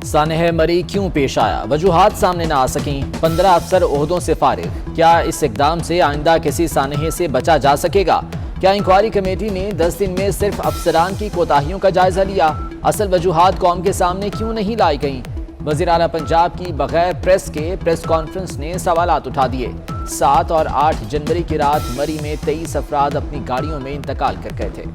सानेह मरी क्यों पेश आया, वजूहात सामने न आ सकीं, 15 अफसर ओहदों से फारिग। क्या इस इकदाम से आइंदा किसी सानेह से बचा जा सकेगा? क्या इंक्वायरी कमेटी ने 10 दिन में सिर्फ अफसरान की कोताहियों का जायजा लिया? असल वजूहात कौम के सामने क्यों नहीं लाई गईं? वज़ीर आला पंजाब की बगैर प्रेस के प्रेस कॉन्फ्रेंस ने सवालात उठा दिए। 7 और 8 जनवरी की रात मरी में 23 अफराद अपनी गाड़ियों में इंतकाल कर गए थे।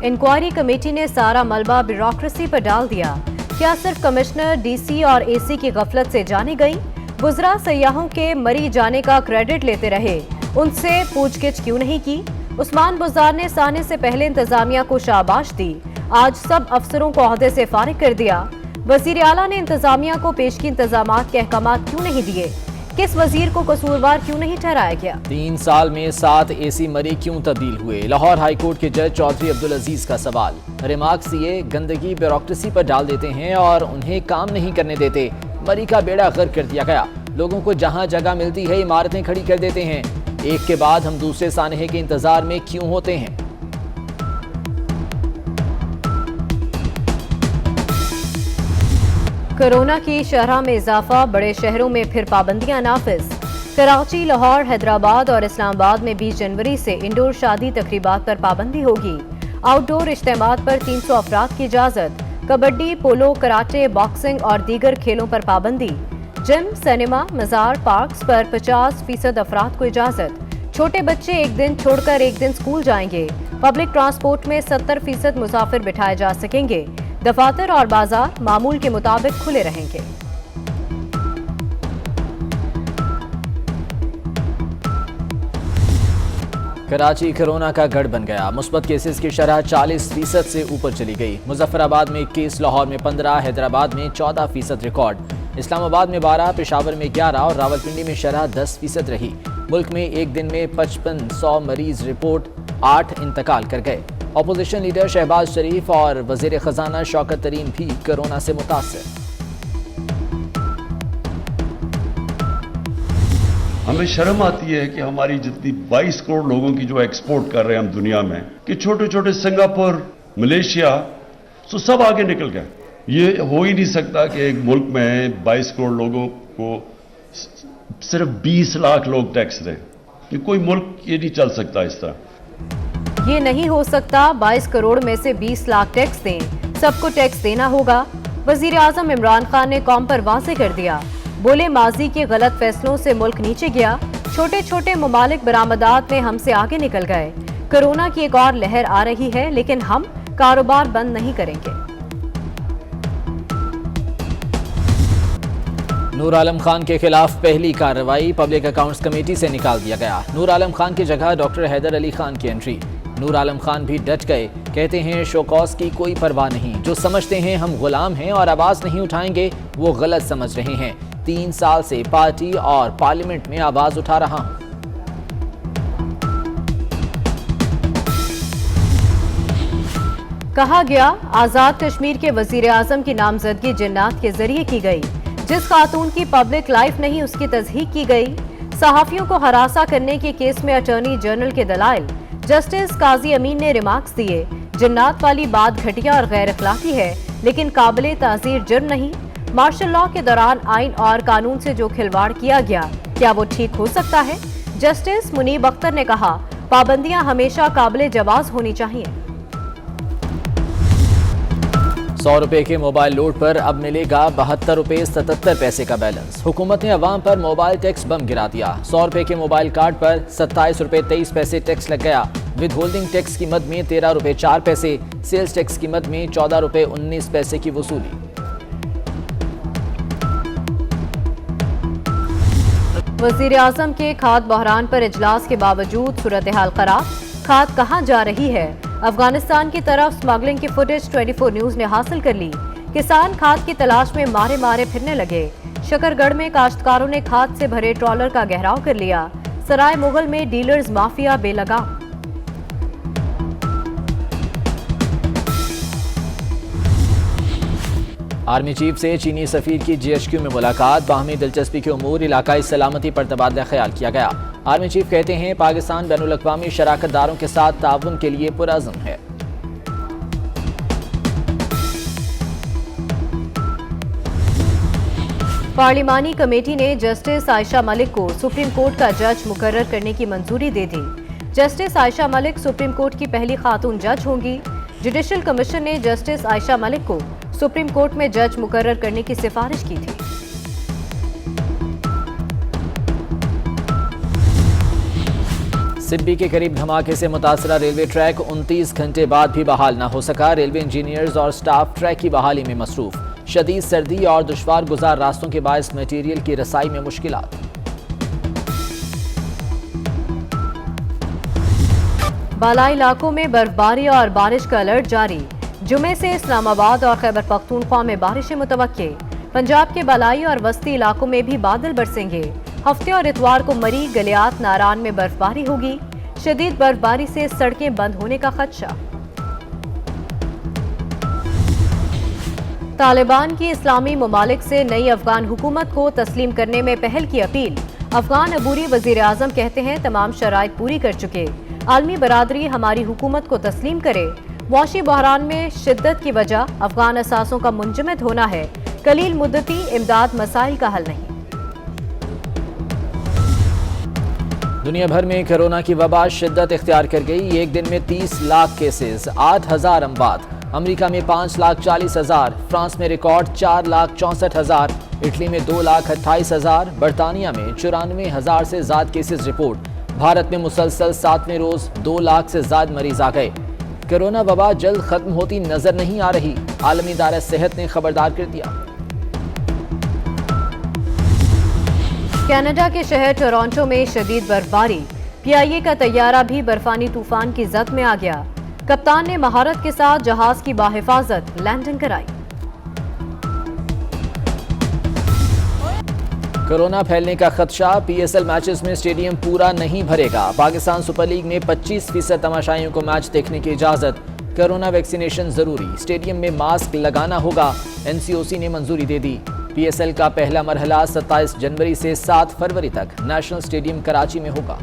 इंक्वायरी कमेटी ने सारा मलबा ब्यूरोक्रेसी पर डाल दिया। क्या सिर्फ कमिश्नर, डीसी और एसी की गफलत से जानी गई? वुज़रा सयाहों के मरी जाने का क्रेडिट लेते रहे, उनसे पूछगिछ क्यों नहीं की? उस्मान बुज़दार ने साने से पहले इंतजामिया को शाबाश दी, आज सब अफसरों को ओहदे से फारिग कर दिया। वज़ीर आला ने इंतजामिया को पेशगी इंतजामात के अहकामात क्यों नहीं दिए? किस वजीर को कसूरवार क्यों नहीं ठहराया गया? 3 साल में 7 एसी मरी क्यों तब्दील हुए? लाहौर हाई कोर्ट के जज चौधरी अब्दुल अजीज का सवाल। रिमार्क्स ये गंदगी ब्यूरोक्रेसी पर डाल देते हैं और उन्हें काम नहीं करने देते। मरी का बेड़ा गर्क कर दिया गया। लोगों को जहां जगह मिलती है इमारतें खड़ी कर देते हैं। एक के बाद हम दूसरे सानहे के इंतजार में क्यों होते हैं? कोरोना की शरह में इजाफा, बड़े शहरों में फिर पाबंदियां नाफिज। कराची, लाहौर, हैदराबाद और इस्लामाबाद में 20 जनवरी से इंडोर शादी तकरीबात पर पाबंदी होगी। आउटडोर इज्तिमात पर 300 अफराद की इजाजत। कबड्डी, पोलो, कराटे, बॉक्सिंग और दीगर खेलों पर पाबंदी। जिम, सिनेमा, मजार, पार्क्स पर 50% अफराद को इजाजत। छोटे बच्चे एक दिन छोड़कर एक दिन स्कूल जाएंगे। पब्लिक ट्रांसपोर्ट में 70% मुसाफिर बिठाए जा सकेंगे। दफातर और बाजार मामूल के मुताबिक खुले रहेंगे। कराची कोरोना का गढ़ बन गया। मुस्बत केसेस की शरह 40% से ऊपर चली गई। मुजफ्फराबाद में 21, लाहौर में 15, हैदराबाद में 14% रिकॉर्ड। इस्लामाबाद में 12, पेशावर में 11 और रावलपिंडी में शरह 10% रही। मुल्क में एक दिन में 5500 मरीज रिपोर्ट, 8 इंतकाल कर गए। अपोजिशन लीडर शहबाज शरीफ और वजीर खजाना शौकत तरीन भी कोरोना से मुतासर। हमें शर्म आती है कि हमारी जितनी 22 करोड़ लोगों की जो एक्सपोर्ट कर रहे हैं हम दुनिया में, कि छोटे छोटे सिंगापुर, मलेशिया, तो सब आगे निकल गए। ये हो ही नहीं सकता कि एक मुल्क में 22 करोड़ लोगों को सिर्फ 20 लाख लोग टैक्स दें। कि कोई मुल्क ये नहीं चल सकता इस तरह। ये नहीं हो सकता 22 करोड़ में से 20 लाख टैक्स दें, सबको टैक्स देना होगा। वजीर आजम इमरान खान ने कौम पर वाज़े कर दिया। बोले माजी के गलत फैसलों से मुल्क नीचे गया। छोटे छोटे ममालिक बरामदात में हमसे आगे निकल गए। कोरोना की एक और लहर आ रही है, लेकिन हम कारोबार बंद नहीं करेंगे। नूर आलम खान के खिलाफ पहली कार्रवाई पब्लिक अकाउंट्स कमेटी से निकाल दिया गया। नूर आलम खान की जगह डॉक्टर हैदर अली खान की एंट्री। नूर आलम खान भी डट गए, कहते हैं शोकॉस की कोई परवाह नहीं। जो समझते हैं हम गुलाम हैं और आवाज नहीं उठाएंगे वो गलत समझ रहे हैं। 3 साल से पार्टी और पार्लियामेंट में आवाज उठा रहा हूं। कहा गया आजाद कश्मीर के वजीर आजम की नामजदगी जिन्नात के जरिए की गई। जिस खातून की पब्लिक लाइफ नहीं उसकी तस्दीक की गई। सहाफियों को हरासा करने के केस में अटॉर्नी जनरल के दलाइल। जस्टिस काजी अमीन ने रिमार्क्स दिए, जिन्नात वाली बात घटिया और गैर अखलाकी है, लेकिन काबिले ताज़ीर जुर्म नहीं। मार्शल लॉ के दौरान आइन और कानून से जो खिलवाड़ किया गया, क्या वो ठीक हो सकता है? जस्टिस मुनीब अख्तर ने कहा, पाबंदियां हमेशा काबिले जवाज होनी चाहिए। 100 रुपए के मोबाइल लोड पर अब मिलेगा 72 रुपए 77 पैसे का बैलेंस। हुकूमत ने अवाम पर मोबाइल टैक्स बम गिरा दिया। 100 रुपए के मोबाइल कार्ड पर 27 रुपए 23 पैसे टैक्स लग गया। विद होल्डिंग टैक्स की मद में 13 रुपए 4 पैसे, सेल्स टैक्स की मद में 14 रुपए 19 पैसे की वसूली। वजीर आजम के खाद बहरान पर इजलास के बावजूद सूरत हाल खराब। खाद कहाँ जा रही है? अफगानिस्तान की तरफ स्मगलिंग की फुटेज 24 न्यूज ने हासिल कर ली। किसान खाद की तलाश में मारे मारे फिरने लगे। शकरगढ़ में काश्तकारों ने खाद से भरे ट्रॉलर का घेराव कर लिया। सराय मुगल में डीलर्स माफिया बेलगाम। आर्मी चीफ से चीनी सफीर की GHQ में मुलाकात, बाहमी दिलचस्पी के उमूर, इलाकाई सलामती पर तबादला ख्याल किया गया। आर्मी चीफ कहते हैं पाकिस्तान बैनुल-अक़वामी शराकतदारों के साथ ताउन के लिए पुरअज़्म है। पार्लिमानी कमेटी ने जस्टिस आयशा मलिक को सुप्रीम कोर्ट का जज मुकर्रर करने की मंजूरी दे दी। Justice Ayesha Malik supreme court की पहली खातून जज होंगी। जुडिशल कमीशन ने जस्टिस आयशा मलिक को सुप्रीम कोर्ट में जज मुकर्रर करने की सिफारिश की थी। सिब्बी के करीब धमाके से मुतासरा रेलवे ट्रैक 29 घंटे बाद भी बहाल न हो सका। रेलवे इंजीनियर्स और स्टाफ ट्रैक की बहाली में मसरूफ। शदीद सर्दी और दुश्वार गुजार रास्तों के बायस मटीरियल की रसाई में मुश्किलात। बालाई इलाकों में बर्फबारी और बारिश का अलर्ट जारी। जुमे से इस्लामाबाद और खैबर पख्तूनख्वा में बारिशें मुतवक्के। पंजाब के बालाई और वस्ती इलाकों में भी बादल बरसेंगे। हफ्ते और इतवार को मरी, गलियात, नारान में बर्फबारी होगी। शदीद बर्फबारी से सड़कें बंद होने का खदशा। तालिबान की इस्लामी ममालिक से नई अफगान हुकूमत को तस्लीम करने में पहल की अपील। अफगान अबूरी वजीर आजम कहते हैं तमाम शराइत पूरी कर चुके। आलमी बरादरी हमारी हुकूमत को तस्लीम करे। मुआशी बहरान में शिद्दत की वजह अफगान असासों का मुंजमद होना है। कलील मुद्दती इमदाद मसाइल का हल नहीं। दुनिया भर में कोरोना की वबा शिद्दत इख्तियार कर गई। एक दिन में 30 लाख केसेस, 8,000 अमवात। अमेरिका में 5,40,000, फ्रांस में रिकॉर्ड 4,64,000, इटली में 2,28,000, बरतानिया में 94,000 से ज्यादा केसेस रिपोर्ट। भारत में मुसलसल 7वें रोज 2 लाख से ज्यादा मरीज आ गए। कोरोना वबा जल्द खत्म होती नजर नहीं आ रही, आलमी इदारा सेहत ने खबरदार कर दिया। कनाडा के शहर टोरंटो में शदीद बर्फबारी। PIA का तैयारा भी बर्फानी तूफान की जद में आ गया। कप्तान ने महारत के साथ जहाज की बाहिफाजत लैंडिंग कराई। कोरोना फैलने का खदशा, PSL मैचेस में स्टेडियम पूरा नहीं भरेगा। पाकिस्तान सुपर लीग में 25% तमाशाइयों को मैच देखने की इजाजत। कोरोना वैक्सीनेशन जरूरी, स्टेडियम में मास्क लगाना होगा। NCOC ने मंजूरी दे दी। PSL का पहला मरहला 27 जनवरी से 7 फरवरी तक नेशनल स्टेडियम कराची में होगा।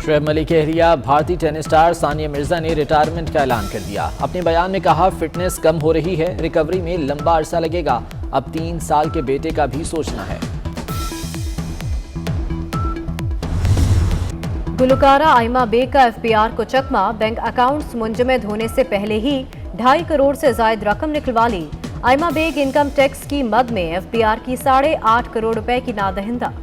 शोएब मलिक के अहलिया भारतीय टेनिस स्टार सानिया मिर्जा ने रिटायरमेंट का ऐलान कर दिया। अपने बयान में कहा फिटनेस कम हो रही है, रिकवरी में लंबा अरसा लगेगा। अब 3 साल के बेटे का भी सोचना है। गुलकारा आयमा बेग का FBR को चकमा। बैंक अकाउंट्स मुंजमद होने से पहले ही 2.5 करोड़ से जायद रकम निकलवा ली। आयमा बेग इनकम टैक्स की मद में FBR की 8.5 करोड़ रुपए की नादहिंदा।